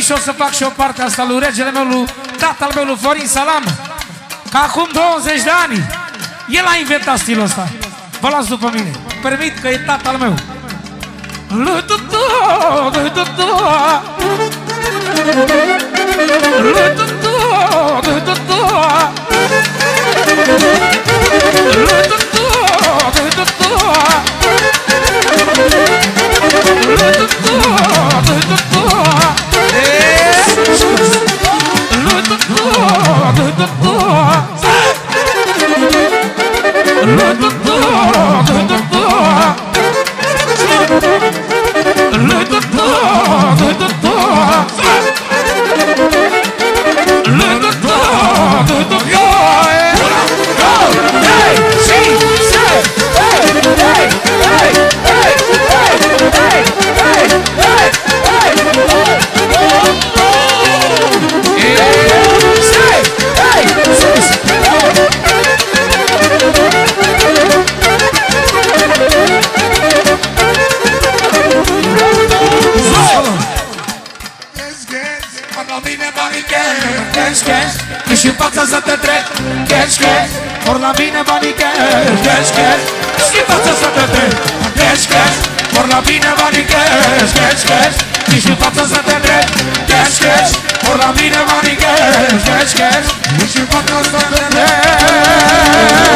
și o să fac și o parte asta lui regele meu, lui tatăl meu, lui Florin Salam. Că acum 20 de ani el a inventat stilul ăsta. Vă las după mine. Permit că e tatăl meu. Și în fața să te trec, cash, cash. Or la bine banii cash, cash, cash. Și în fața să te trec, cash, cash. Or la bine banii cash, cash, cash. Și în fața să te trec, cash, cash. Or la bine banii cash, cash, cash. Și în fața să te trec.